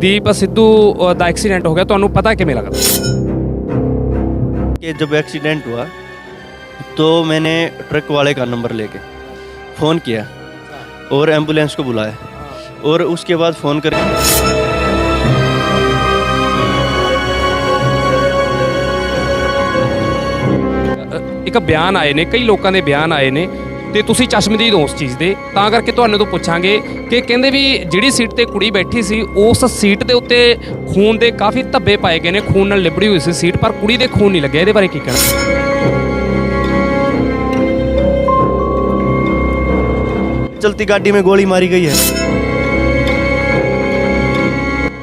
दीप सिद्धू ਦਾ accident हो गया, ਤੁਹਾਨੂੰ पता किवें लगदा? कि जब एक्सीडेंट हुआ तो मैंने ट्रक वाले का नंबर लेके फ़ोन किया और एम्बुलेंस को बुलाया और उसके बाद फ़ोन करके ਇੱਕ ਬਿਆਨ ਆਏ ਨੇ, ਕਈ ਲੋਕਾਂ ਦੇ ਬਿਆਨ ਆਏ ਨੇ ਤੇ ਤੁਸੀਂ ਚਸ਼ਮਦੀਦ ਹੋ ਉਸ ਚੀਜ਼ ਦੇ, ਤਾਂ ਕਰਕੇ ਤੁਹਾਨੂੰ ਤੋਂ ਪੁੱਛਾਂਗੇ ਕਿ ਕਹਿੰਦੇ ਵੀ ਜਿਹੜੀ ਸੀਟ ਤੇ ਕੁੜੀ ਬੈਠੀ ਸੀ ਉਸ ਸੀਟ ਦੇ ਉੱਤੇ ਖੂਨ ਦੇ ਕਾਫੀ ਧੱਬੇ ਪਾਏ ਗਏ ਨੇ, ਖੂਨ ਨਾਲ ਲਿਬੜੀ ਹੋਈ ਸੀ ਸੀਟ, ਪਰ ਕੁੜੀ ਦੇ ਖੂਨ ਨਹੀਂ ਲੱਗਿਆ। ਇਹਦੇ ਬਾਰੇ ਕੀ ਕਹਿਣਾ? चलती गाड़ी में गोली मारी गई है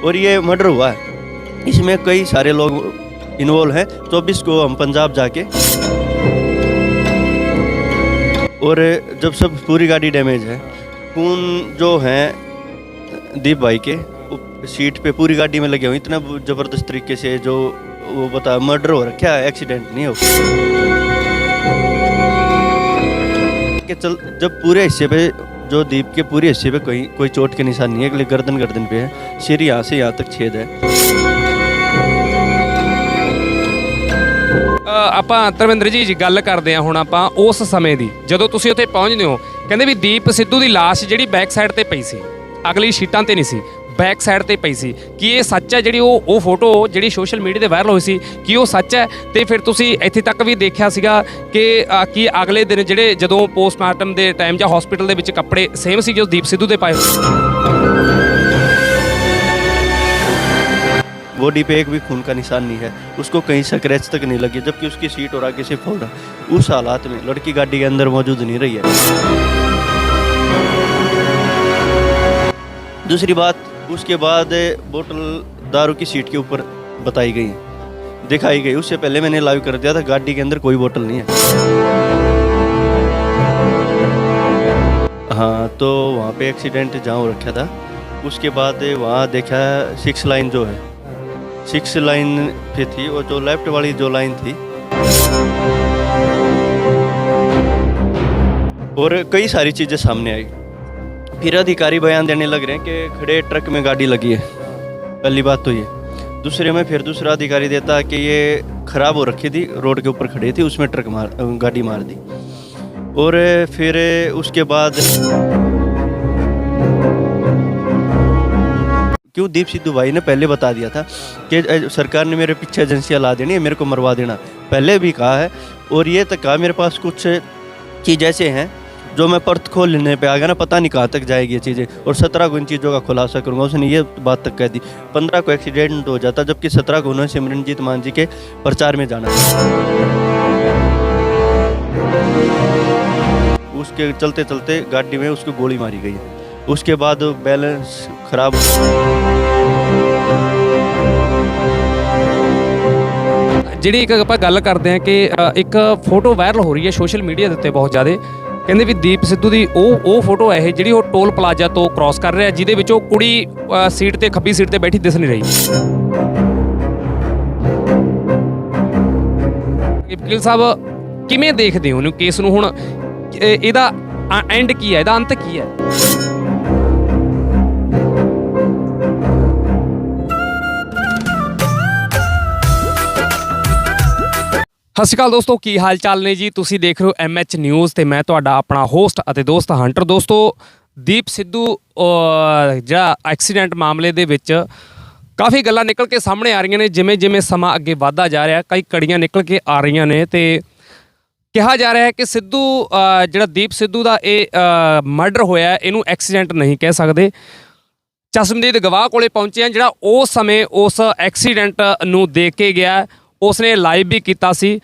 और ये मर्डर हुआ है। इसमें कई सारे लोग इन्वॉल्व हैं। 24 को हम पंजाब जाके और जब सब पूरी गाड़ी डैमेज है, खून जो है दीप भाई के सीट पे पूरी गाड़ी में लगे हुए, इतना ज़बरदस्त तरीके से जो वो बता मर्डर हो रखा है, एक्सीडेंट नहीं हो कि चल जब पूरे हिस्से पे जो दीप के पूरे हिस्से पे कोई चोट के निशान नहीं है, अगले गर्दन पे है, सिर यहाँ से यहाँ तक छेद है। ਆਪਾਂ ਧਰਮਿੰਦਰ ਜੀ ਗੱਲ ਕਰਦੇ ਹਾਂ ਹੁਣ ਆਪਾਂ ਉਸ ਸਮੇਂ ਦੀ, ਜਦੋਂ ਤੁਸੀਂ ਉੱਥੇ ਪਹੁੰਚਦੇ ਹੋ। ਕਹਿੰਦੇ ਵੀ ਦੀਪ ਸਿੱਧੂ ਦੀ ਲਾਸ਼ ਜਿਹੜੀ ਬੈਕ ਸਾਈਡ ਤੇ ਪਈ ਸੀ, ਅਗਲੀ ਸ਼ੀਟਾਂ ਤੇ ਨਹੀਂ ਸੀ, ਬੈਕ ਸਾਈਡ ਤੇ ਪਈ ਸੀ। ਕੀ ਇਹ ਸੱਚ ਹੈ? ਜਿਹੜੀ ਉਹ ਫੋਟੋ ਜਿਹੜੀ ਸੋਸ਼ਲ ਮੀਡੀਆ ਤੇ ਵਾਇਰਲ ਹੋਈ ਸੀ, ਕੀ ਉਹ ਸੱਚ ਹੈ? ਤੇ ਫਿਰ ਤੁਸੀਂ ਇੱਥੇ ਤੱਕ ਵੀ ਦੇਖਿਆ ਸੀਗਾ ਕਿ ਕੀ ਅਗਲੇ ਦਿਨ ਜਿਹੜੇ ਜਦੋਂ ਪੋਸਟਮਾਰਟਮ ਦੇ ਟਾਈਮ ਜਾਂ ਹਸਪੀਟਲ ਦੇ ਵਿੱਚ ਕੱਪੜੇ ਸੇਮ ਸੀ ਜੋ ਦੀਪ ਸਿੱਧੂ ਦੇ ਪਾਏ? बॉडी पे एक भी खून का निशान नहीं है, उसको कहीं से क्रैच तक नहीं लगी, जबकि उसकी सीट और आगे से फोड़ा। उस हालात में लड़की गाड़ी के अंदर मौजूद नहीं रही है। दूसरी बात, उसके बाद बोतल दारू की सीट के ऊपर बताई गई, दिखाई गई। उससे पहले मैंने लाइव कर दिया था, गाड़ी के अंदर कोई बोतल नहीं है। हाँ, तो वहाँ पे एक्सीडेंट जहाँ हो रखा था, उसके बाद वहाँ देखा 6 लाइन जो है, 6 लाइन पे थी, और जो लेफ्ट वाली जो लाइन थी, और कई सारी चीज़ें सामने आई। फिर अधिकारी बयान देने लग रहे हैं कि खड़े ट्रक में गाड़ी लगी है। पहली बात तो ये। दूसरे में फिर दूसरा अधिकारी देता है कि ये ख़राब हो रखी थी, रोड के ऊपर खड़ी थी, उसमें गाड़ी मार दी। और फिर उसके बाद क्यों दीप सिद्धू भाई ने पहले बता दिया था कि सरकार ने मेरे पीछे एजेंसियाँ ला देनी है, मेरे को मरवा देना, पहले भी कहा है। और ये तक कहा मेरे पास कुछ चीज़ ऐसे हैं जो मैं पर्थ खोल लेने पे आ गया ना, पता नहीं कहाँ तक जाएगी ये चीज़ें, और 17 को इन चीज़ों का खुलासा करूँगा। उसने ये बात तक कह दी। 15 को एक्सीडेंट हो जाता, जबकि 17 को उन्होंने सिमरनजीत मान जी के प्रचार में जाना है। उसके चलते चलते गाड़ी में उसको गोली मारी गई है। उसके बाद बैलेंस खराब। ਜਿਹੜੀ ਇੱਕ ਆਪਾਂ ਗੱਲ ਕਰਦੇ ਹਾਂ ਕਿ ਇੱਕ ਫੋਟੋ ਵਾਇਰਲ ਹੋ ਰਹੀ ਹੈ ਸੋਸ਼ਲ ਮੀਡੀਆ ਦੇ ਉੱਤੇ ਬਹੁਤ ਜ਼ਿਆਦਾ। ਕਹਿੰਦੇ ਵੀ ਦੀਪ ਸਿੱਧੂ ਦੀ ਉਹ ਫੋਟੋ ਹੈ ਇਹ ਜਿਹੜੀ ਉਹ ਟੋਲ ਪਲਾਜ਼ਾ ਤੋਂ ਕ੍ਰਾਸ ਕਰ ਰਿਹਾ, ਜਿਹਦੇ ਵਿੱਚ ਉਹ ਕੁੜੀ ਸੀਟ ਤੇ ਖੱਬੀ ਸੀਟ ਤੇ ਬੈਠੀ ਦਿਸ ਨਹੀਂ ਰਹੀ। ਵਕੀਲ ਸਾਹਿਬ ਕਿਵੇਂ ਦੇਖਦੇ ਹੋ ਇਹਨੂੰ ਕੇਸ ਨੂੰ? ਹੁਣ ਇਹਦਾ ਐਂਡ ਕੀ ਹੈ, ਇਹਦਾ ਅੰਤ ਕੀ ਹੈ? ਸਤਿ ਸ਼੍ਰੀ ਅਕਾਲ ਦੋਸਤੋ, ਕੀ ਹਾਲ ਚਾਲ ਨੇ ਜੀ? ਤੁਸੀਂ ਦੇਖ ਰਹੇ ਹੋ MH ਨਿਊਜ਼ ਤੇ ਮੈਂ ਤੁਹਾਡਾ ਆਪਣਾ ਹੋਸਟ ਅਤੇ ਦੋਸਤ ਹੰਟਰ। ਦੋਸਤੋ, ਦੀਪ ਸਿੱਧੂ ਜਿਹੜਾ ਐਕਸੀਡੈਂਟ ਮਾਮਲੇ ਦੇ ਵਿੱਚ ਕਾਫੀ ਗੱਲਾਂ ਨਿਕਲ ਕੇ ਸਾਹਮਣੇ ਆ ਰਹੀਆਂ ਨੇ। ਜਿਵੇਂ ਜਿਵੇਂ ਸਮਾਂ ਅੱਗੇ ਵੱਧਦਾ ਜਾ ਰਿਹਾ, ਕਈ ਕੜੀਆਂ ਨਿਕਲ ਕੇ ਆ ਰਹੀਆਂ ਨੇ ਤੇ ਕਿਹਾ ਜਾ ਰਿਹਾ ਹੈ ਕਿ ਸਿੱਧੂ ਜਿਹੜਾ ਦੀਪ ਸਿੱਧੂ ਦਾ ਇਹ ਮਰਡਰ ਹੋਇਆ, ਇਹਨੂੰ ਐਕਸੀਡੈਂਟ ਨਹੀਂ ਕਹਿ ਸਕਦੇ। ਚਸ਼ਮਦੀਦ ਗਵਾਹ ਕੋਲੇ ਪਹੁੰਚੇ ਆ ਜਿਹੜਾ ਉਸ ਸਮੇਂ ਉਸ ਐਕਸੀਡੈਂਟ ਨੂੰ ਦੇਖ ਕੇ ਗਿਆ, ਉਸਨੇ ਲਾਈਵ ਵੀ ਕੀਤਾ ਸੀ,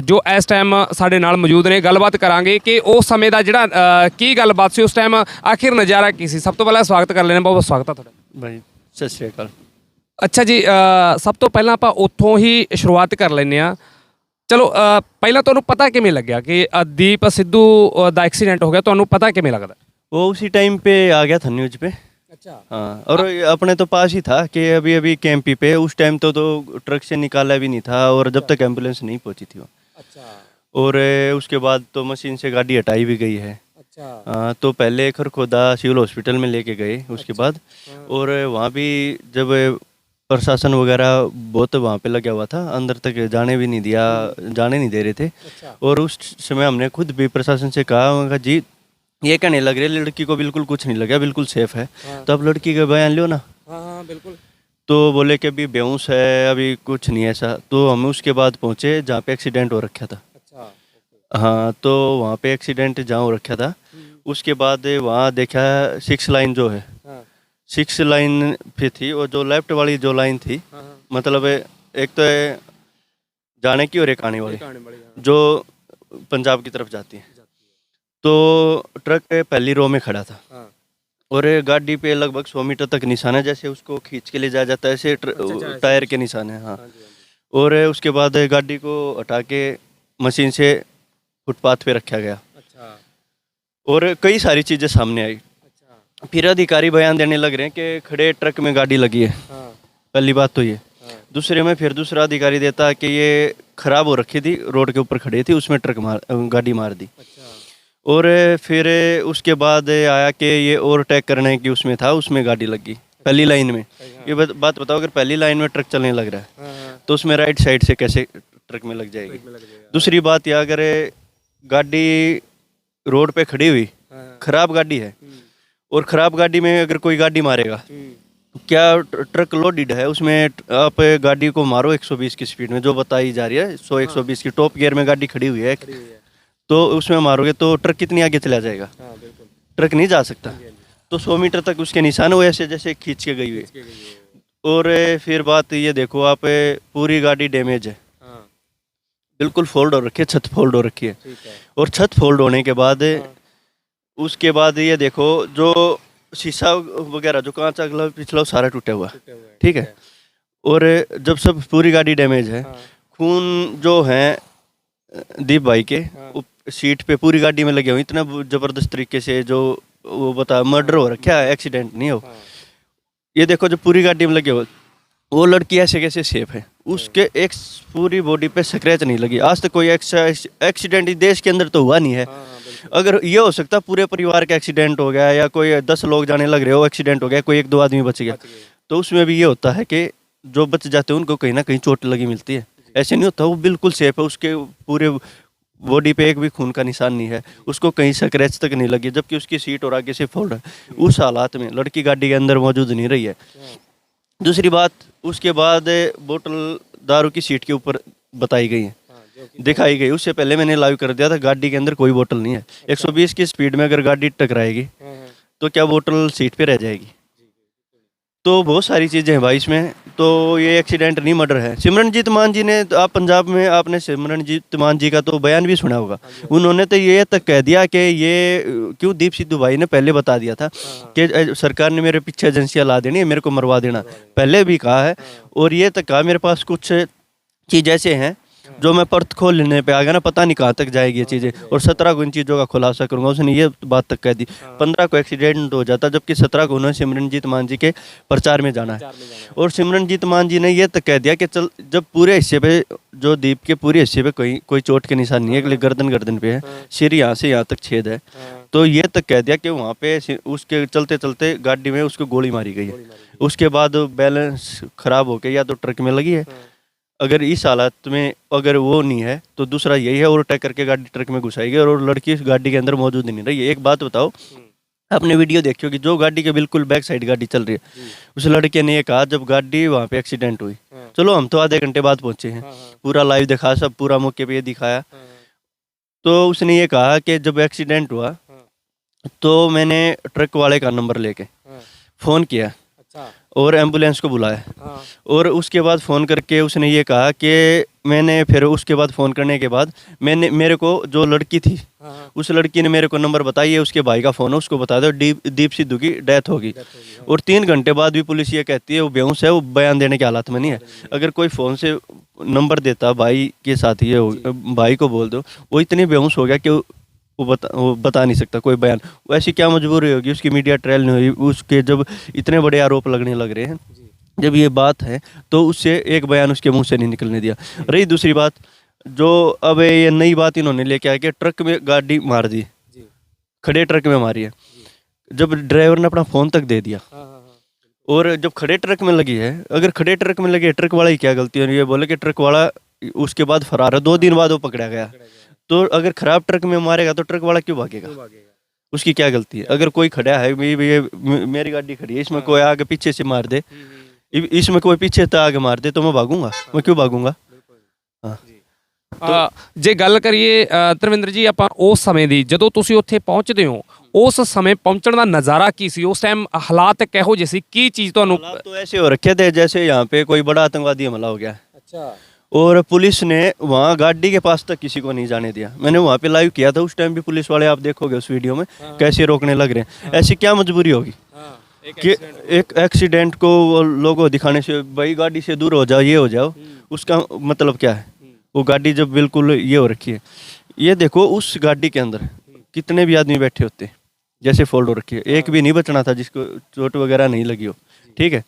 ਜੋ ਇਸ ਟਾਈਮ ਸਾਡੇ ਨਾਲ ਮੌਜੂਦ ਨੇ। ਗੱਲਬਾਤ ਕਰਾਂਗੇ ਕਿ ਉਸ ਸਮੇਂ ਦਾ ਜਿਹੜਾ ਕੀ ਗੱਲਬਾਤ ਸੀ ਉਸ ਟਾਈਮ, ਆਖਿਰ ਨਜ਼ਾਰਾ ਕੀ ਸੀ। ਸਭ ਤੋਂ ਪਹਿਲਾਂ ਸਵਾਗਤ ਕਰ ਲੈਣਾ, ਬਹੁਤ ਬਹੁਤ ਸਵਾਗਤ ਆ ਤੁਹਾਡਾ ਭਾਈ। ਸਤਿ ਸ਼੍ਰੀ ਅਕਾਲ। ਅੱਛਾ ਜੀ, ਸਭ ਤੋਂ ਪਹਿਲਾਂ ਆਪਾਂ ਉੱਥੋਂ ਹੀ ਸ਼ੁਰੂਆਤ ਕਰ ਲੈਂਦੇ ਹਾਂ। ਚਲੋ, ਪਹਿਲਾਂ ਤੁਹਾਨੂੰ ਪਤਾ ਕਿਵੇਂ ਲੱਗਿਆ ਕਿ ਦੀਪ ਸਿੱਧੂ ਦਾ ਐਕਸੀਡੈਂਟ ਹੋ ਗਿਆ? ਤੁਹਾਨੂੰ ਪਤਾ ਕਿਵੇਂ ਲੱਗਦਾ? वो उसी टाइम पे आ गया था न्यूज पे। अच्छा। हाँ, और अपने तो पास ही था कि अभी कैंपी पे। उस टाइम तो ट्रक से निकाला भी नहीं था, और जब तक एम्बुलेंस नहीं पहुंची थी वो। अच्छा। और उसके बाद तो मशीन से गाड़ी हटाई भी गई है। अच्छा। तो पहले खरखोदा सिविल हॉस्पिटल में लेके गए उसके बाद, और वहाँ भी जब प्रशासन वगैरह बहुत वहाँ पे लगा हुआ था, अंदर तक जाने भी नहीं दिया, जाने नहीं दे रहे थे। अच्छा। और उस समय हमने खुद भी प्रशासन से कहा, उन्होंने कहा जी ये कहने लग रहे लड़की को बिल्कुल कुछ नहीं लगा, बिल्कुल सेफ है, तो अब लड़की का बयान लो ना। हाँ हाँ बिल्कुल। तो बोले कि अभी बेहोश है, अभी कुछ नहीं ऐसा। तो हम उसके बाद पहुँचे जहाँ पे एक्सीडेंट हो रखा था। अच्छा। हाँ, तो वहाँ पे एक्सीडेंट जहाँ हो रखा था, उसके बाद वहाँ देखा 6 लाइन जो है, हाँ 6 लाइन पे थी, और जो लेफ्ट वाली जो लाइन थी, हाँ मतलब एक तो है जाने की और एक आने वाली, कहानी बड़ी। हाँ जो पंजाब की तरफ जाती है। तो ट्रक पहली रो में खड़ा था, हाँ। और गाड़ी पे लगभग 100 मीटर तक निशान है, जैसे उसको खींच के ले जाया जाता है ऐसे टायर के निशान है। हाँ, हाँ जी, हाँ जी। और उसके बाद गाड़ी को हटा के मशीन से फुटपाथ पे रखा गया, अच्छा और कई सारी चीज़ें सामने आई। अच्छा। फिर अधिकारी बयान देने लग रहे हैं कि खड़े ट्रक में गाड़ी लगी है। हाँ पहली बात तो ये। हाँ। दूसरे में फिर दूसरा अधिकारी देता है कि ये खराब हो रखी थी, रोड के ऊपर खड़ी थी, उसमें गाड़ी मार दी। अच्छा। और फिर उसके बाद आया कि ये ओवरटेक करने की उसमें था, उसमें गाड़ी लगी पहली लाइन में। ये बात बताओ, अगर पहली लाइन में ट्रक चलने लग रहा है हाँ तो उसमें राइट साइड से कैसे ट्रक में लग जाएगी। में लग जाएगा। दूसरी बात यह, अगर गाड़ी रोड पे खड़ी हुई, हाँ। खराब गाड़ी है, और ख़राब गाड़ी में अगर कोई गाड़ी मारेगा, क्या ट्रक लोडेड है, उसमें आप गाड़ी को मारो 120 की स्पीड में, जो बताई जा रही है 100-120 की टॉप गियर में गाड़ी खड़ी हुई है, तो उसमें मारोगे तो ट्रक कितनी आगे चला जाएगा? हाँ बिल्कुल। ट्रक नहीं जा सकता। तो 100 मीटर तक उसके निशान हुए ऐसे जैसे खींच के गई हुई है। और फिर बात ये देखो आप, पूरी गाड़ी डैमेज है, हाँ बिल्कुल फोल्ड हो रखी है, छत फोल्ड हो रखी है। ठीक है। और छत फोल्ड होने के बाद उसके बाद ये देखो, जो शीशा वगैरह जो कांच अगला पिछला सारा टूटा हुआ है, ठीक है। और जब सब पूरी गाड़ी डैमेज है, खून जो है दीप भाई के सीट पे पूरी गाड़ी में लगे हुए, इतना जबरदस्त तरीके से, जो वो बता मर्डर हो रखा है, एक्सीडेंट नहीं हो। ये देखो जो पूरी गाड़ी में लगे हुए, वो लड़की ऐसे कैसे सेफ है, उसके एक पूरी बॉडी पे स्क्रैच नहीं लगी। आज तक कोई एक्सीडेंट इस देश के अंदर तो हुआ नहीं है। अगर ये हो सकता पूरे परिवार का एक्सीडेंट हो गया, या कोई 10 लोग जाने लग रहे हो, एक्सीडेंट हो गया, कोई 1-2 आदमी बच गया, तो उसमें भी ये होता है कि जो बच जाते हैं उनको कहीं ना कहीं चोट लगी मिलती है। ऐसे नहीं होता, वो बिल्कुल सेफ है, उसके पूरे बॉडी पे एक भी खून का निशान नहीं है, उसको कहीं स्क्रैच तक नहीं लगी, जबकि उसकी सीट और आगे से फोल्ड है। उस हालात में लड़की गाड़ी के अंदर मौजूद नहीं रही है। दूसरी बात, उसके बाद बोतल दारू की सीट के ऊपर बताई गई है, दिखाई गई। उससे पहले मैंने लाइव कर दिया था, गाड़ी के अंदर कोई बोतल नहीं है। 120 की स्पीड में अगर गाड़ी टकराएगी तो क्या बोतल सीट पे रह जाएगी? तो बहुत सारी चीज़ें हैं भाई इसमें। तो ये एक्सीडेंट नहीं, मर्डर है। सिमरनजीत मान जी ने, तो आप पंजाब में आपने सिमरनजीत मान जी का तो बयान भी सुना होगा। उन्होंने तो ये तक कह दिया कि ये क्यों दीप सिद्धू भाई ने पहले बता दिया था कि सरकार ने मेरे पीछे एजेंसियाँ ला देनी है, मेरे को मरवा देना, पहले भी कहा है। और ये तक कहा मेरे पास कुछ चीज़ ऐसे हैं जो मैं पर्थ खोल लेने पे आ गया ना, पता नहीं कहाँ तक जाएगी ये चीज़ें, और 17 को इन चीज़ों का खुलासा करूंगा। उसने ये बात तक कह दी। 15 को एक्सीडेंट हो जाता, जबकि 17 को उन्होंने सिमरनजीत मान जी के प्रचार में जाना है। और सिमरनजीत मान जी ने ये तक कह दिया कि चल, जब पूरे हिस्से पे, जो दीप के पूरे हिस्से पे कोई चोट के निशान नहीं है, गर्दन पे है, सिर यहाँ से यहाँ तक छेद है, तो ये तक कह दिया कि वहाँ पे उसके चलते चलते गाड़ी में उसको गोली मारी गई है। उसके बाद बैलेंस खराब होकर या तो ट्रक में लगी है, अगर इस हालत में अगर वो नहीं है तो दूसरा यही है, और अटैक करके गाड़ी ट्रक में घुसाई गई, और लड़की इस गाड़ी के अंदर मौजूद नहीं रही है। एक बात बताओ, आपने वीडियो देखी होगी, जो गाड़ी के बिल्कुल बैक साइड गाड़ी चल रही है, उस लड़के ने ये कहा जब गाड़ी वहाँ पे एक्सीडेंट हुई, चलो हम तो आधे घंटे बाद पहुंचे हैं, पूरा लाइव दिखा, सब पूरा मौके पे ये दिखाया, तो उसने ये कहा कि जब एक्सीडेंट हुआ तो मैंने ट्रक वाले का नंबर लेके फ़ोन किया और एम्बुलेंस को बुलाया। और उसके बाद फ़ोन करके उसने ये कहा कि मैंने फिर उसके बाद फ़ोन करने के बाद मेरे को जो लड़की थी, उस लड़की ने मेरे को नंबर बताई है, उसके भाई का फ़ोन है, उसको बता दो दीप सिद्धू की डेथ होगी। और 3 घंटे बाद भी पुलिस ये कहती है वो बेहोश है, वो बयान देने के हालात में नहीं है। अगर कोई फ़ोन से नंबर देता भाई के साथ, ये भाई को बोल दो, वो इतनी बेहोश हो गया कि वो बता नहीं सकता कोई बयान। वैसी क्या मजबूरी होगी उसकी, मीडिया ट्रायल नहीं हुई उसके, जब इतने बड़े आरोप लगने लग रहे हैं, जब ये बात है तो उससे एक बयान उसके मुंह से नहीं निकलने दिया। रही दूसरी बात, जो अब ये नई बात इन्होंने लेके आया कि ट्रक में गाड़ी मार दी, खड़े ट्रक में मारी है। जब ड्राइवर ने अपना फ़ोन तक दे दिया, और जब खड़े ट्रक में लगी है, अगर खड़े ट्रक में लगी है, ट्रक वाला ही क्या गलती है? ये बोले कि ट्रक वाला उसके बाद फरार है, 2 दिन बाद वो पकड़ा गया। तो अगर खराब ट्रक में मारेगा तो ट्रक वाला क्यों भागेगा? उसकी क्या गलती है? अगर कोई खड़ा है, मेरी गाड़ी खड़ी है, इसमें कोई आगे पीछे से मार दे, इसमें कोई पीछे से आगे मार दे, तो मैं भागूंगा? मैं क्यों भागूंगा? ਜੇ ਗੱਲ ਕਰੀਏ ਧਰਮਿੰਦਰ ਜੀ ਆਪਾਂ ਉਸ ਸਮੇਂ ਦੀ, ਜਦੋਂ ਤੁਸੀਂ ਉੱਥੇ ਪਹੁੰਚਦੇ ਹੋ, ਉਸ ਸਮੇਂ ਪਹੁੰਚਣ ਦਾ ਨਜ਼ਾਰਾ ਕੀ ਸੀ? ਉਸ ਟਾਈਮ ਹਾਲਾਤ ਕਿਹੋ ਜਿਹੇ ਸੀ? ਕੀ ਚੀਜ਼ ਤੁਹਾਨੂੰ हालात तो ऐसे हो रखे थे जैसे यहाँ पे कोई बड़ा आतंकवादी हमला हो गया है। अच्छा और पुलिस ने वहाँ गाड़ी के पास तक किसी को नहीं जाने दिया। मैंने वहाँ पे लाइव किया था, उस टाइम भी पुलिस वाले, आप देखोगे उस वीडियो में, कैसे रोकने लग रहे हैं। ऐसी क्या मजबूरी होगी कि एक एक्सीडेंट को वो लोगों को दिखाने से, भाई गाड़ी से दूर हो जाओ, ये हो जाओ, उसका मतलब क्या है? वो गाड़ी जब बिल्कुल ये हो रखी है, ये देखो उस गाड़ी के अंदर कितने भी आदमी बैठे होते, जैसे फोल्ड हो रखी है, एक भी नहीं बचना था जिसको चोट वगैरह नहीं लगी हो। ठीक है,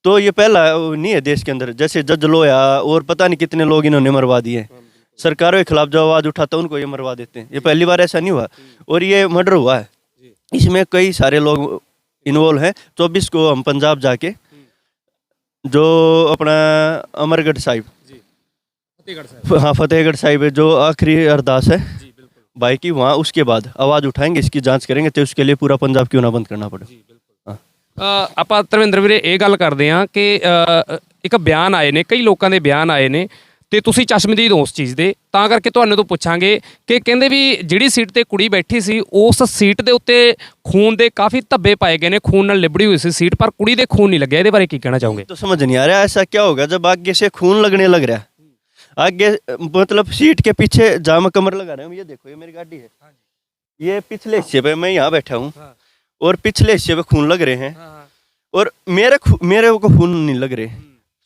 तो ये पहला नहीं है देश के अंदर, जैसे जज लोया और पता नहीं कितने लोग इन्होंने मरवा दिए। सरकारों के खिलाफ जो आवाज़ उठाता है उनको ये मरवा देते हैं। ये पहली बार ऐसा नहीं हुआ, और ये मर्डर हुआ है, इसमें कई सारे लोग इन्वॉल्व हैं। 24 को हम पंजाब जाके, जो अपना अमरगढ़ साहिब, हाँ फतेहगढ़ साहिब है, जो आखिरी अरदास है भाई की, वहाँ उसके बाद आवाज़ उठाएंगे, इसकी जांच करेंगे, तो उसके लिए पूरा पंजाब क्यों ना बंद करना पड़े। ਆਪਾਂ ਧਰਮਿੰਦਰ ਵੀਰੇ ਇਹ ਗੱਲ ਕਰਦੇ ਹਾਂ ਕਿ ਇੱਕ ਬਿਆਨ ਆਏ ਨੇ, ਕਈ ਲੋਕਾਂ ਦੇ ਬਿਆਨ ਆਏ ਨੇ, ਤੇ ਤੁਸੀਂ ਚਸ਼ਮਦੀਦ ਹੋ ਉਸ ਚੀਜ਼ ਦੇ, ਤਾਂ ਕਰਕੇ ਤੁਹਾਨੂੰ ਤੋਂ ਪੁੱਛਾਂਗੇ ਕਿ ਕਹਿੰਦੇ ਵੀ ਜਿਹੜੀ ਸੀਟ ਤੇ ਕੁੜੀ ਬੈਠੀ ਸੀ, ਉਸ ਸੀਟ ਦੇ ਉੱਤੇ ਖੂਨ ਦੇ ਕਾਫੀ ਧੱਬੇ ਪਾਏ ਗਏ ਨੇ, ਖੂਨ ਨਾਲ ਲਿਬੜੀ ਹੋਈ ਸੀ ਸੀਟ, ਪਰ ਕੁੜੀ ਦੇ ਖੂਨ ਨਹੀਂ ਲੱਗਿਆ। ਇਹਦੇ ਬਾਰੇ ਕੀ ਕਹਿਣਾ ਚਾਹੋਗੇ? तो समझ नहीं आ रहा ऐसा क्या होगा जब आगे से खून लगने लग रहा है। आगे मतलब सीट के पीछे जहाँ मैं कमर लगा रहा हूँ, ये देखो, ये मेरी गाड़ी है, ये पिछले हिस्से पे मैं यहाँ बैठा हूँ, और पिछले हिस्से पे खून लग रहे हैं, और मेरे को खून नहीं लग रहे।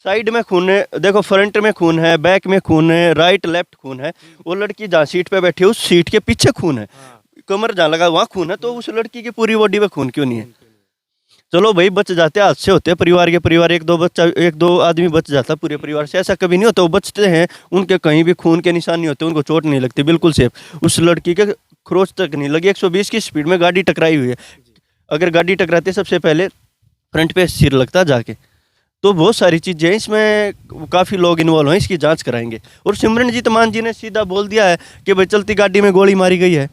साइड में खून है, देखो फ्रंट में खून है, बैक में खून है, राइट लेफ्ट खून है। वो लड़की जहाँ सीट पे बैठी है, उस सीट के पीछे खून है, कमर जहाँ लगा वहाँ खून है, तो उस लड़की की पूरी बॉडी में खून क्यों नहीं है? चलो भाई बच जाते, हादसे होते हैं, परिवार एक दो आदमी बच जाता, पूरे परिवार से ऐसा कभी नहीं होता। वो बचते हैं, उनके कहीं भी खून के निशान नहीं होते, उनको चोट नहीं लगती, बिल्कुल सेफ। उस लड़की के खरोच तक नहीं लगी, 120 की स्पीड में गाड़ी टकराई हुई है। अगर गाड़ी टकराती सबसे पहले फ्रंट पे सिर लगता जाके। तो बहुत सारी चीज़ें हैं इसमें, काफ़ी लोग इन्वॉल्व हैं, इसकी जांच कराएंगे। और सिमरनजीत मान जी ने सीधा बोल दिया है कि भाई चलती गाड़ी में गोली मारी गई है,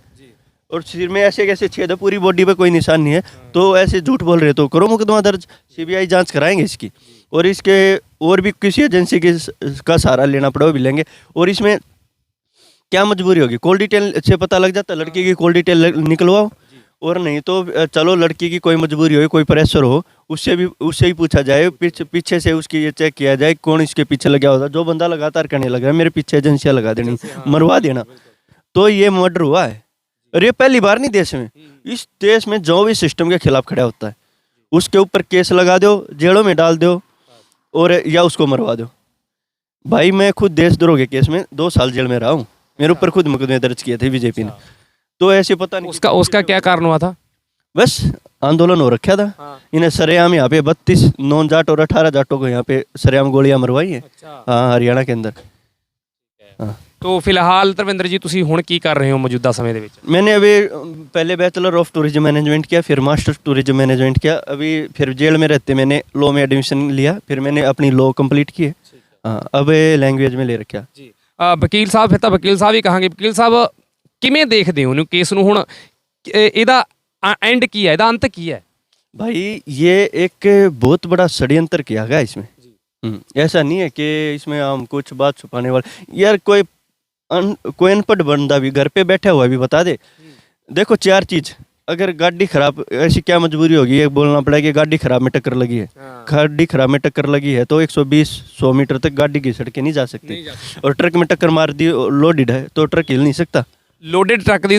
और सिर में ऐसे कैसे छेद है, पूरी बॉडी पे कोई निशान नहीं है, तो ऐसे झूठ बोल रहे, तो करो मुकदमा दर्ज, सीबीआई जांच कराएंगे इसकी। और इसके और भी किसी एजेंसी का सहारा लेना पड़े वो भी लेंगे। और इसमें क्या मजबूरी होगी? कॉल डिटेल से पता लग जाता, लड़की की कॉल डिटेल निकलवाओ, और नहीं तो चलो लड़की की कोई मजबूरी हो, कोई प्रेशर हो, उससे ही पूछा जाए, पीछे से उसकी ये चेक किया जाए कौन इसके पीछे लगा होता। जो बंदा लगातार करने लगा, मेरे पीछे एजेंसियाँ लगा देनी, मरवा देना, तो ये मर्डर हुआ है। और ये पहली बार नहीं देश में, इस देश में जो भी सिस्टम के खिलाफ खड़ा होता है उसके ऊपर केस लगा दो, जेलों में डाल दो, और या उसको मरवा दो। भाई मैं खुद देशद्रोह के केस में 2 साल जेल में रहा हूँ, मेरे ऊपर खुद मुकदमे दर्ज किए थे बीजेपी ने। तो ऐसे पता नहीं उसका क्या कारण हुआ था? बस आंदोलन हो रखा था, इन्हें सरेआम यहाँ पे 32 नॉन जाट और 18 जाटों को यहाँ पे सरेआम गोलियां मरवाई है। हाँ, हरियाणा के अंदर। हाँ। तो फिलहाल धर्मेंद्र जी ਤੁਸੀਂ ਹੁਣ ਕੀ ਕਰ ਰਹੇ ਹੋ ਮੌਜੂਦਾ ਸਮੇਂ ਦੇ ਵਿੱਚ? मैंने अभी पहले बैचलर ऑफ टूरिज्म मैनेजमेंट किया, फिर मास्टर टूरिज्म मैनेजमेंट किया, अभी फिर जेल में रहते मैंने लॉ में एडमिशन लिया, फिर मैंने अपनी लॉ कंप्लीट की है। हाँ, अब लैंग्वेज में ले रखा ਜੀ। ਵਕੀਲ ਸਾਹਿਬ, ਫਿਰ ਤਾਂ ਵਕੀਲ ਸਾਹਿਬ ਹੀ ਕਹਾਂਗੇ, ਵਕੀਲ ਸਾਹਿਬ ਕਿਵੇਂ ਦੇਖਦੇ ਹੋ ਇਹਨੂੰ, ਕੇਸ ਨੂੰ? ਹੁਣ ਇਹਦਾ एंड की है, अंत की है? भाई ये एक बहुत बड़ा षड्यंत्र किया गया इसमें। ऐसा नहीं है कि इसमें हम कुछ बात छुपाने वाले, यार कोई अनपढ़ बंदा भी घर पे बैठा हुआ भी बता दे। देखो 4 चीज, अगर गाड़ी खराब, ऐसी क्या मजबूरी होगी, ये बोलना पड़ेगा कि गाड़ी खराब में टक्कर लगी है। गाड़ी खराब में टक्कर लगी है तो 120-100 मीटर तक गाड़ी की सड़कें नहीं जा सकती, और ट्रक में टक्कर मार दी, लोडेड है तो ट्रक हिल नहीं सकता। ਲੋਡਡ ਟਰੱਕ ਦੀ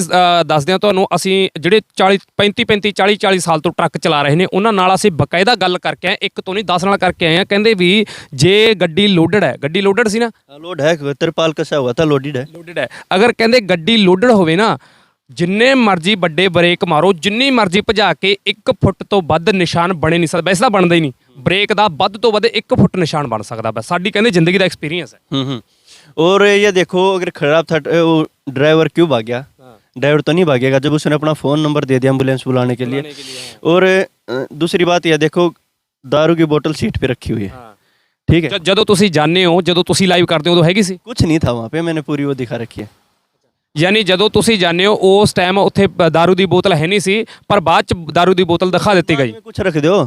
ਦੱਸਦੇ ਹਾਂ ਤੁਹਾਨੂੰ, ਅਸੀਂ ਜਿਹੜੇ 40 ਸਾਲ ਤੋਂ ਟਰੱਕ ਚਲਾ ਰਹੇ ਨੇ ਉਹਨਾਂ ਨਾਲ ਅਸੀਂ ਬਕਾਇਦਾ ਗੱਲ ਕਰਕੇ ਆਏ, ਇੱਕ ਤੋਂ ਨਹੀਂ 10 ਨਾਲ ਕਰਕੇ ਆਏ ਆ। ਕਹਿੰਦੇ ਵੀ ਜੇ ਗੱਡੀ ਲੋਡਡ ਹੈ, ਗੱਡੀ ਲੋਡਡ ਸੀ ਨਾ, लोड है, तिरपाल कसा हुआ था, लोडेड है। ਲੋਡਡ ਹੈ, ਅਗਰ ਕਹਿੰਦੇ ਗੱਡੀ ਲੋਡਡ ਹੋਵੇ ਨਾ, ਜਿੰਨੇ ਮਰਜ਼ੀ ਵੱਡੇ ਬ੍ਰੇਕ ਮਾਰੋ, ਜਿੰਨੀ ਮਰਜ਼ੀ ਭਜਾ ਕੇ 1 ਫੁੱਟ ਤੋਂ ਵੱਧ ਨਿਸ਼ਾਨ ਬਣੇ ਨਹੀਂ ਸਕਦਾ। ਵੈਸੇ ਤਾਂ ਬਣਦਾ ਹੀ ਨਹੀਂ, ਬ੍ਰੇਕ ਦਾ ਵੱਧ ਤੋਂ ਵੱਧ 1 ਫੁੱਟ ਨਿਸ਼ਾਨ ਬਣ ਸਕਦਾ। ਬਸ ਸਾਡੀ ਕਹਿੰਦੇ ਜ਼ਿੰਦਗੀ ਦਾ ਐਕਸਪੀਰੀਅੰਸ ਹੈ। और ये देखो, अगर खराब था वो ड्राइवर क्यों भाग गया? ड्राइवर तो नहीं भागेगा जब उसने अपना फ़ोन नंबर दे दिया एम्बुलेंस बुलाने के लिए। और दूसरी बात यह देखो, दारू की बोतल सीट पे रखी हुई है, ठीक है। ਜਦੋਂ ਤੁਸੀਂ ਜਾਣਦੇ ਹੋ, ਜਦੋਂ ਤੁਸੀਂ ਲਾਈਵ ਕਰਦੇ ਹੋ ਉਦੋਂ ਹੈਗੀ ਸੀ? कुछ नहीं था वहाँ पे, मैंने पूरी वो दिखा रखी है। ਯਾਨੀ ਜਦੋਂ ਤੁਸੀਂ ਜਾਣਦੇ ਹੋ ਉਸ ਟਾਈਮ ਉੱਥੇ दारू ਦੀ ਬੋਤਲ ਹੈ ਨਹੀਂ ਸੀ, ਪਰ ਬਾਅਦ ਚ दारू ਦੀ ਬੋਤਲ ਦਿਖਾ ਦਿੱਤੀ ਗਈ। में कुछ रख दो,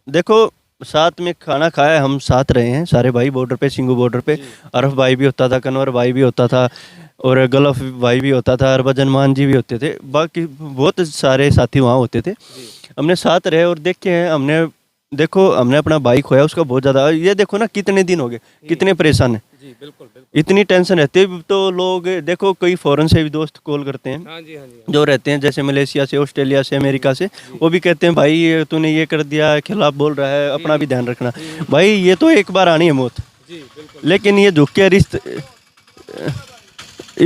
देखो साथ में खाना खाया, हम साथ रहे हैं सारे भाई बॉर्डर पे, सिंगू बॉर्डर पे। अरफ भाई भी होता था, कन्वर भाई भी होता था, और गलफ भाई भी होता था, हरभजन मान जी भी होते थे, बाकी बहुत सारे साथी वहाँ होते थे। हमने साथ रहे और देखे हैं हमने, देखो हमने अपना भाई खोया उसका बहुत ज़्यादा। ये देखो ना कितने दिन हो गए, कितने परेशान हैं, ਜੀ ਬਿਲਕੁਲ ਬਿਲਕੁਲ। इतनी टेंशन रहती है। तो लोग देखो कोई फॉरेन से भी दोस्त कॉल करते हैं, हाँ जी हाँ जी। जो रहते हैं जैसे मलेशिया से, ऑस्ट्रेलिया से, अमेरिका से, वो भी कहते हैं भाई ये तूने ये कर दिया, खिलाफ बोल रहा है, अपना भी ध्यान रखना। भाई ये तो एक बार आनी है मौत, जी बिल्कुल। लेकिन ये झुक के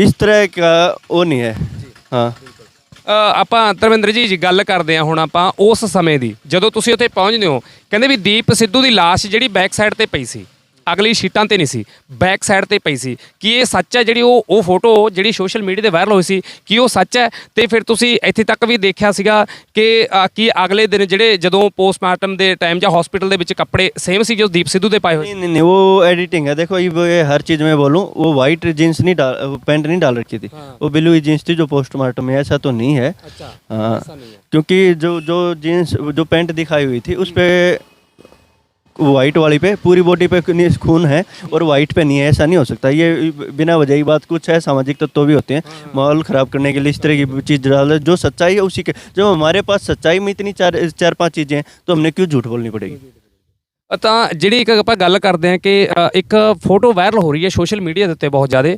इस तरह का वो नहीं है। हाँ ਆਪਾਂ ਧਰਮਿੰਦਰ ਜੀ ਗੱਲ ਕਰਦੇ ਹਾਂ ਹੁਣ ਆਪਾਂ ਉਸ ਸਮੇਂ ਦੀ, ਜਦੋਂ ਤੁਸੀਂ ਉੱਥੇ ਪਹੁੰਚਦੇ ਹੋ। ਕਹਿੰਦੇ ਵੀ ਦੀਪ ਸਿੱਧੂ ਦੀ ਲਾਸ਼ ਜਿਹੜੀ ਬੈਕ ਸਾਈਡ ਤੇ ਪਈ ਸੀ, ਅਗਲੀ ਸ਼ੀਟਾਂ ਤੇ ਨਹੀਂ ਸੀ, ਬੈਕ ਸਾਈਡ ਤੇ ਪਈ ਸੀ। ਕੀ ਇਹ ਸੱਚ ਹੈ ਜਿਹੜੀ ਉਹ ਫੋਟੋ ਜਿਹੜੀ ਸੋਸ਼ਲ ਮੀਡੀਆ ਤੇ ਵਾਇਰਲ ਹੋਈ ਸੀ, ਕੀ ਉਹ ਸੱਚ ਹੈ? ਤੇ ਫਿਰ ਤੁਸੀਂ ਇੱਥੇ ਤੱਕ ਵੀ ਦੇਖਿਆ ਸੀਗਾ ਕਿ ਕੀ ਅਗਲੇ ਦਿਨ ਜਿਹੜੇ ਜਦੋਂ ਪੋਸਟਮਾਰਟਮ ਦੇ ਟਾਈਮ ਜਾਂ ਹਸਪੀਟਲ ਦੇ ਵਿੱਚ ਕੱਪੜੇ ਸੇਮ ਸੀ ਜੋ ਦੀਪ सिद्धू ਦੇ ਪਾਏ ਹੋਏ? नहीं, वो एडिटिंग है। देखो ये हर चीज़ में बोलूँ, वो वाइट जीन्स नहीं डाल, पैंट नहीं डाल रखी थी, वो ब्लू ही जीन्स थी जो पोस्टमार्टम में। ऐसा तो नहीं है। अच्छा, हाँ, ऐसा नहीं है। क्योंकि जो जीन्स जो पैंट दिखाई हुई थी उस पर, वाइट वाली पे पूरी बॉडी पे खून है और वाइट पे नहीं है, ऐसा नहीं हो सकता। ये बिना वजह की बात, कुछ है सामाजिक तत्व भी होते हैं माहौल ख़राब करने के लिए इस तरह की चीज़ डाल। जो सच्चाई है उसी के, जब हमारे पास सच्चाई में इतनी चार पांच चीज़ें हैं तो हमने क्यों झूठ बोलनी पड़ेगी। ਤਾਂ ਜਿਹੜੀ ਇੱਕ ਆਪਾਂ ਗੱਲ ਕਰਦੇ ਹਾਂ ਕਿ ਇੱਕ ਫੋਟੋ ਵਾਇਰਲ ਹੋ ਰਹੀ ਹੈ ਸੋਸ਼ਲ ਮੀਡੀਆ ਦੇ ਉੱਤੇ ਬਹੁਤ ਜ਼ਿਆਦਾ।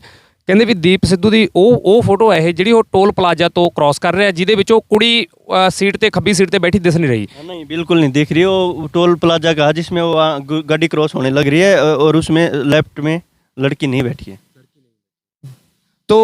ਕਹਿੰਦੇ ਵੀ ਦੀਪ ਸਿੱਧੂ ਦੀ ਉਹ ਫੋਟੋ ਹੈ ਇਹ ਜਿਹੜੀ ਉਹ ਟੋਲ ਪਲਾਜ਼ਾ ਤੋਂ ਕ੍ਰਾਸ ਕਰ ਰਿਹਾ, ਜਿਹਦੇ ਵਿੱਚ ਉਹ ਕੁੜੀ ਸੀਟ ਤੇ ਖੱਬੀ ਸੀਟ ਤੇ ਬੈਠੀ ਦਿਸ ਨਹੀਂ ਰਹੀ। नहीं बिल्कुल नहीं दिख रही। वो टोल प्लाजा का जिसमें वो गाड़ी क्रॉस होने लग रही है और उसमें लेफ्ट में लड़की नहीं बैठी है। तो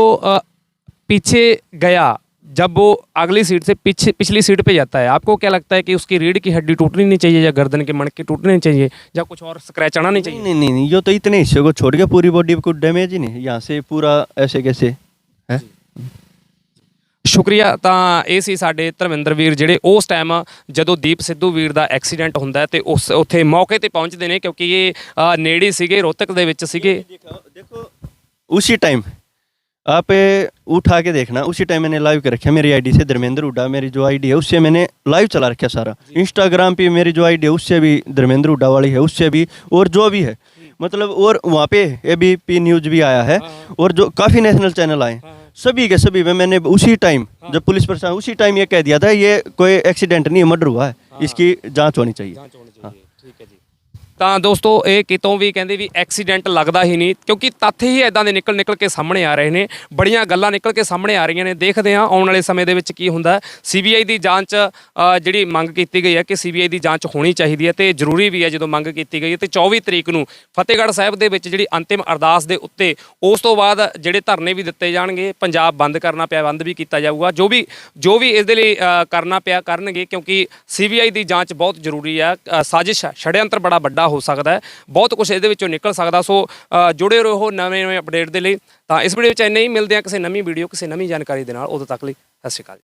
पीछे गया जब वो अगली सीट से पिछली सीट पे जाता है, आपको क्या लगता है कि उसकी रीढ़ की हड्डी टूटनी नहीं चाहिए या गर्दन के मणके टूटने नहीं चाहिए या कुछ और स्क्रैच आना नहीं चाहिए? नहीं नहीं नहीं, ये तो इतने हिस्से को छोड़ के पूरी बॉडी को डैमेज ही नहीं, यहाँ से पूरा ऐसे कैसे है। ਸ਼ੁਕਰੀਆ। ਤਾਂ ਇਹ ਸੀ ਸਾਡੇ ਧਰਮਿੰਦਰ ਵੀਰ ਜਿਹੜੇ ਉਸ ਟਾਈਮ ਜਦੋਂ ਦੀਪ ਸਿੱਧੂ ਵੀਰ ਦਾ ਐਕਸੀਡੈਂਟ ਹੁੰਦਾ ਤੇ ਉਸ ਉੱਥੇ ਮੌਕੇ ਤੇ ਪਹੁੰਚਦੇ ਨੇ, ਕਿਉਂਕਿ ਇਹ ਨੇੜੇ ਸੀਗੇ, ਰੋਹਤਕ ਦੇ ਵਿੱਚ ਸੀਗੇ। देखो उसी टाइम आप उठा के देखना, उसी टाइम मैंने लाइव कर रखा है मेरी आईडी से, धर्मेंद्र हुड्डा मेरी जो आईडी है उससे मैंने लाइव चला रखा सारा। इंस्टाग्राम पे मेरी जो आईडी है उससे भी, धर्मेंद्र हुड्डा वाली है उससे भी, और जो भी है मतलब, और वहाँ पे ABP न्यूज़ भी आया है और जो काफ़ी नेशनल चैनल आए, सभी के सभी में मैंने उसी टाइम जब पुलिस प्रशासन उसी टाइम ये कह दिया था ये कोई एक्सीडेंट नहीं है, मर्डर हुआ है, इसकी जांच होनी चाहिए। ਠੀਕ ਹੈ ਜੀ। ਤਾਂ ਦੋਸਤੋ ਇਹ ਕਿਤੋਂ ਵੀ ਕਹਿੰਦੇ ਵੀ ਐਕਸੀਡੈਂਟ ਲੱਗਦਾ ਹੀ ਨਹੀਂ, ਕਿਉਂਕਿ ਤੱਥ ਹੀ ਇਦਾਂ ਦੇ ਨਿਕਲ ਕੇ ਸਾਹਮਣੇ ਆ ਰਹੇ ਨੇ, ਬੜੀਆਂ ਗੱਲਾਂ ਨਿਕਲ ਕੇ ਸਾਹਮਣੇ ਆ ਰਹੀਆਂ ਨੇ। ਦੇਖਦੇ ਹਾਂ ਆਉਣ ਵਾਲੇ ਸਮੇਂ ਦੇ ਵਿੱਚ ਕੀ ਹੁੰਦਾ। CBI ਦੀ ਜਾਂਚ ਜਿਹੜੀ ਮੰਗ ਕੀਤੀ ਗਈ ਹੈ ਕਿ CBI ਦੀ ਜਾਂਚ ਹੋਣੀ ਚਾਹੀਦੀ ਹੈ ਤੇ ਜ਼ਰੂਰੀ ਵੀ ਹੈ ਜਦੋਂ ਮੰਗ ਕੀਤੀ ਗਈ ਹੈ। ਤੇ 24 ਤਰੀਕ ਨੂੰ ਫਤਿਹਗੜ੍ਹ ਸਾਹਿਬ ਦੇ ਵਿੱਚ ਜਿਹੜੀ ਅੰਤਿਮ ਅਰਦਾਸ ਦੇ ਉੱਤੇ ਉਸ ਤੋਂ ਬਾਅਦ ਜਿਹੜੇ ਧਰਨੇ ਵੀ ਦਿੱਤੇ ਜਾਣਗੇ, ਪੰਜਾਬ ਬੰਦ ਕਰਨਾ ਪਿਆ ਬੰਦ ਵੀ ਕੀਤਾ ਜਾਊਗਾ, ਜੋ ਵੀ ਇਸ ਦੇ ਲਈ ਕਰਨਾ ਪਿਆ ਕਰਨਗੇ, ਕਿਉਂਕਿ CBI ਦੀ ਜਾਂਚ ਬਹੁਤ ਜ਼ਰੂਰੀ ਹੈ। ਸਾਜ਼ਿਸ਼ षड्यंत्र बड़ा ਵੱਡਾ ਹੋ ਸਕਦਾ ਹੈ, ਬਹੁਤ ਕੁਝ ਇਹਦੇ ਵਿੱਚੋਂ ਨਿਕਲ ਸਕਦਾ। ਸੋ ਜੁੜੇ ਰਹੋ ਨਵੇਂ ਅਪਡੇਟ ਦੇ ਲਈ। ਤਾਂ ਇਸ ਵੀਡੀਓ ਵਿੱਚ ਇੰਨਾ ਹੀ, ਮਿਲਦੇ ਹਾਂ ਕਿਸੇ ਨਵੀਂ ਵੀਡੀਓ ਕਿਸੇ ਨਵੀਂ ਜਾਣਕਾਰੀ ਦੇ ਨਾਲ। ਉਦੋਂ ਤੱਕ ਲਈ ਸਤਿ ਸ਼੍ਰੀ ਅਕਾਲ।